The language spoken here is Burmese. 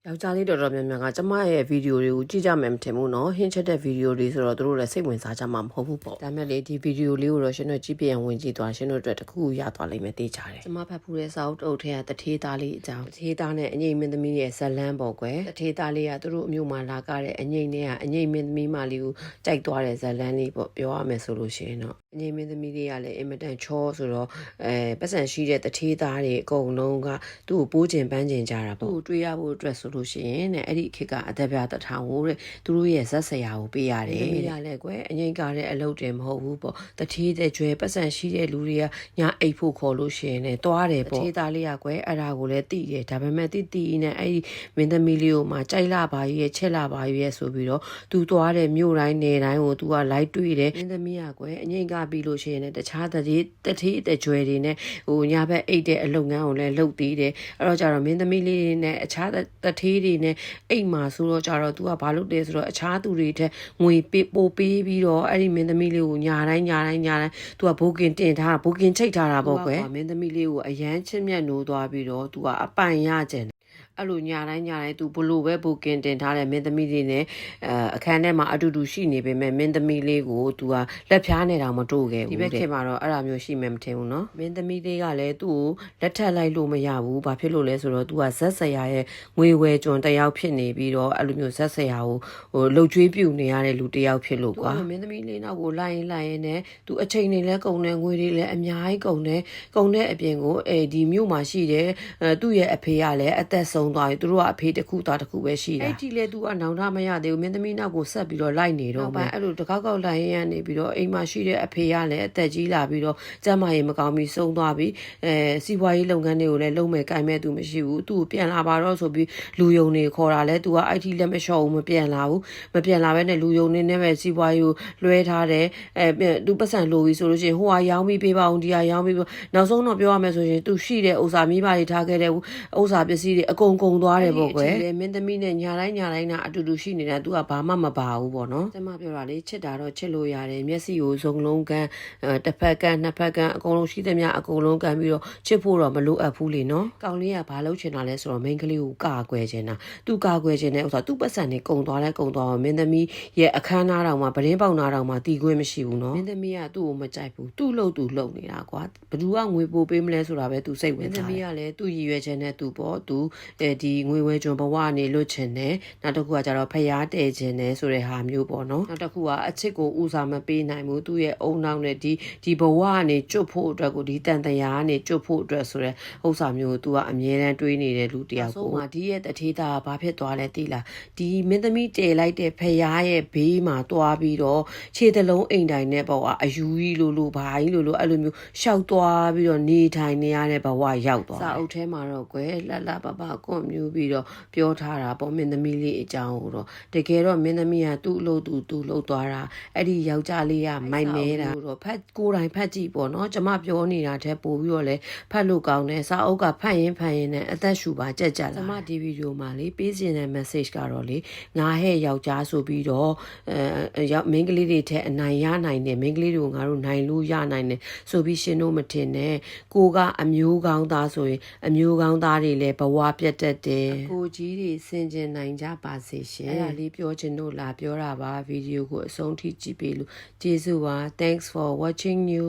ယောက်ျားလေးတော်တော်များများကကျမရဲ့ဗီဒီယိုတွေကိုကြည့်ကြမယ်မထင်ဘူးနော်ဟင်းချက်တဲ့ဗီဒီယိုတွေဆိုတော့သူတို့လည်းစိတ်ဝင်စားကြမှာမဟုတ်ဘူးပေါ့ဒါမဲ့လေဒီဗီဒီယိုလေးကိုတော့ရှင်တို့ကြည့်ပြန်ဝင်ကြည့်သွားရှင်တို့အတွက်တခုရသွားလိမ့်မယ်သိကြတယ်ကျမဖတ်ဖူးတဲ့စာအုပ်တုပ်ထဲကတထေးသားလေးအကြောင်းတထေးသားနဲ့အငိမ့်မင်းသမီးရဲ့ဇလန်းပေါ့ကွယ်တထေးသားလေးကသူတို့အမျိုးမှာလာကြတဲ့အငိမ့်နဲ့ကအငိမ့်မင်းသမီးမလေးကိုကြိုက်သွားတဲ့ဇလန်းလေးပေါ့ပြောရမယ်ဆိုလို့ရှိရင်တော့အငိမ့်မင်းသမီးလေးကလည်းအင်မတန်ချောဆိုတော့ပတ်စံရှိတဲ့တထေးသားတွေအကုန်လုံးကသူ့ကိုပိုးကျင်ပန်းကျင်ကြတာပေါ့သူ့ကိုတွေးရဖို့အတွက်ဆိုလို့ရှိရင်တဲ့အဲ့ဒီခေတ်ကအသက်ပြတထောင်ကိုတဲ့သူတို့ရဲ့ဇက်ဆရာကိုပေးရတယ်။ပေးရလဲကွယ်အငိမ့်ကတဲ့အလုပ်တင်မဟုတ်ဘူးပေါ့။တထေးတဲ့ကျွဲပတ်စံရှိတဲ့လူတွေကညာအိတ်ဖို့ခေါ်လို့ရှိရင်လည်းတွားတယ်ပေါ့။တထေးသားလေးကကွယ်အဲ့ဒါကိုလည်းသိတယ်။ဒါပေမဲ့တိနဲ့အဲ့ဒီမင်းသမီးလေးကိုမှကြိုက်လာပါရဲ့ချက်လာပါရဲ့ဆိုပြီးတော့သူတွားတဲ့မြို့တိုင်းနယ်တိုင်းကိုသူကလိုက်တွေ့တယ်။မင်းသမီးကကွယ်အငိမ့်ကပြီးလို့ရှိရင်လည်းတခြားတထေးတဲ့ကျွဲတွေနဲ့ဟိုညာဘက်အိတ်တဲ့အလုပ်ငန်းကိုလည်းလုပ်သေးတယ်။အဲ့တော့ကျတော့မင်းသမီးလေးတွေနဲ့အခြားတထေးတွေနဲ့အိတ်မှာဆိုတော့ကြတော့ तू ကဘာလုပ်လဲဆိုတော့အခြားသူတွေထက်ငွေပို့ပေးပြီးတော့အဲ့ဒီမင်းသမီးလေးကိုညာတိုင်း तू ကဘိုကင်တင်ထားတာဘိုကင်ချိတ်ထားတာပေါ့ကွယ်မင်းသမီးလေးကိုအရန်ချစ်မြတ်နိုးသွားပြီးတော့ तू ကအပိုင်ရကျင်အဲ့လိုညာတိုင်းသူဘလို့ပဲဘိုကင်တင်ထားတဲ့မင်းသမီးလေးနဲ့အခန်းထဲမှာအတူတူရှိနေပေမဲ့မင်းသမီးလေးကိုသူကလက်ဖြားနေတောင်မတို့ခဲ့ဘူးဒီဘက်ခေတ်မှာတော့အဲ့လိုမျိုးရှိမှမထင်ဘူးနော်မင်းသမီးလေးကလည်းသူ့ကိုလက်ထပ်လိုက်လို့မရဘူးဘာဖြစ်လို့လဲဆိုတော့သူကဇက်ဆရာရဲ့ငွေဝယ်ကျွန်တယောက်ဖြစ်နေပြီးတော့အဲ့လိုမျိုးဇက်ဆရာကိုဟိုလှုပ်ကြွေးပြူနေရတဲ့လူတယောက်ဖြစ်လို့ကွာမင်းသမီးလေးနောက်ကိုလိုက်ရင်နဲ့သူအချိန်တွေလည်းကုန်တယ်ငွေတွေလည်းအများကြီးကုန်တဲ့အပြင်ကိုဒီမြို့မှာရှိတယ်သူ့ရဲ့အဖေကလည်းအသက်ဆုံးသွားပြီသူတို့ကအဖေတစ်ခုသားတစ်ခုပဲရှိတာအဲ့ဒီလေသူကနောင်တမရသေးဘူးမင်းသမီးနောက်ကိုဆက်ပြီးတော့လိုက်နေတော့မှအဲ့လိုတကောက်လိုက်ရနေပြီးတော့အိမ်မှာရှိတဲ့အဖေကလည်းအသက်ကြီးလာပြီးတော့ကျန်းမာရေးမကောင်းပြီးဆုံးသွားပြီးစီးပွားရေးလုပ်ငန်းတွေကိုလည်းလုံးမဲ့ကိုင်မဲ့သူမရှိဘူးသူ့ကိုပြန်လာပါတော့ဆိုပြီးလူယုံတွေခေါ်တာလဲသူကအဲ့ဒီလက်မလျှော့ဘူးမပြန်လာပဲနဲ့လူယုံနေနဲ့ပဲစီးပွားရေးကိုလွှဲထားတယ်သူပတ်စံလိုပြီးဆိုလို့ရှိရင်ဟိုဟာရောင်းပြီးပေးပါအောင်ဒီဟာရောင်းပြီးနောက်ဆုံးတော့ပြောရမယ်ဆိုရင်သူရှိတဲ့ဥစ္စာမိဘတွေထားခဲ့တဲ့ဥစ္စာပစ္စည်းတွေအကုန်သွားတယ်ပေါ့ကွယ်မင်းသမီးနဲ့ညာတိုင်းအတူတူရှိနေတာ तू ကဘာမှမပါဘူးပေါ့နော်ကျမပြောတာလေချစ်တာတော့ချစ်လို့ရတယ်မျက်စိကိုစုံလုံးကန်တစ်ဖက်ကနှစ်ဖက်ကန်အကုန်လုံးရှိသမျှအကုန်လုံးကန်ပြီးတော့ချစ်ဖို့တော့မလိုအပ်ဘူးလေနော်ကောင်လေးကဘာလုပ်ချင်တာလဲဆိုတော့မိန်းကလေးကိုကာကွယ်ချင်တာ तू ကာကွယ်ချင်တဲ့ဥစ္စာ तू ပတ်စံနေကုံသွားမင်းသမီးရဲ့အခန်းသားတော်မှာပရင်းပေါက်နာတော်မှာတီးခွင့်မရှိဘူးနော်မင်းသမီးကသူ့ကိုမကြိုက်ဘူးသူ့လို့နေတာကွာဘယ်သူကငွေပို့ပေးမလဲဆိုတာပဲ तू စိတ်ဝင်စားတယ်မင်းသမီးကလည်းသူ့ရည်ရွယ်ချက်နဲ့ तू ပေါ့ तू ဒီငွေဝဲကျွန်ဘဝနေလွတ်ချင်တယ်နောက်တစ်ခုကကျတော့ဖျားတဲချင်တယ်ဆိုတဲ့ဟာမျိုးပေါ့နော်နောက်တစ်ခုကအချစ်ကိုဦးစားမပေးနိုင်ဘူးသူ့ရဲ့အုံနောက်နဲ့ဒီဘဝကနေကျွတ်ဖို့အတွက်ကိုဒီတန်တရားကနေကျွတ်ဖို့အတွက်ဆိုတဲ့ဥစ္စာမျိုးကို तू ကအမြဲတမ်းတွေးနေတဲ့လူတယောက်ကိုဒီရဲ့တထေးသားကဘာဖြစ်သွားလဲသိလားဒီမင်းသမီးတဲလိုက်တဲ့ဖျားရဲ့ဘေးမှာတွားပြီးတော့ခြေသလုံးအိမ်တိုင်နဲ့ပေါ့အယူကြီးလိုဘာကြီးလိုအဲ့လိုမျိုးရှောက်သွားပြီးတော့နေထိုင်နေရတဲ့ဘဝရောက်သွားစာအုပ်ထဲမှာတော့ကွယ်လှပကွန်မြူပြီးတော့ပြောထားတာပေါ့မင်းသမီးလေးအကြောင်းကိုတော့တကယ်တော့မင်းသမီးကသူ့အလုပ်သူလှုပ်သွားတာအဲ့ဒီယောက်ျားလေးကမိုက်မဲတာတော့ဖတ်ကိုယ်တိုင်ဖတ်ကြည့်ပေါ့နော်ကျမပြောနေတာတည်းပို့ပြီးတော့လဲဖတ်လို့ကောင်းတယ်စာအုပ်ကဖတ်ရင်နဲ့အသက်ရှူပါကြက်လာကျမဒီဗီဒီယိုမှာလေပေးစင်တဲ့ message ကတော့လေငါဟဲ့ယောက်ျားဆိုပြီးတော့မိန်းကလေးတွေထက်အနိုင်ရနိုင်တယ်မိန်းကလေးတွေကိုငါတို့နိုင်လို့ရနိုင်တယ်ဆိုပြီးရှင်တို့မထင်နဲ့ကိုကအမျိုးကောင်းသားဆိုရင်အမျိုးကောင်းသားတွေလည်းဘဝပြတ်တတ်တယ်ကိုကြီးတွေဆင်ကျင်နိုင်ကြပါစေရှင်အဲ့ဒါလေးပြောချင်လို့လာပြောတာပါဗီဒီယိုကိုအဆုံးထိကြည့်ပေးလို့ကျေးဇူးပါ thanks for watching you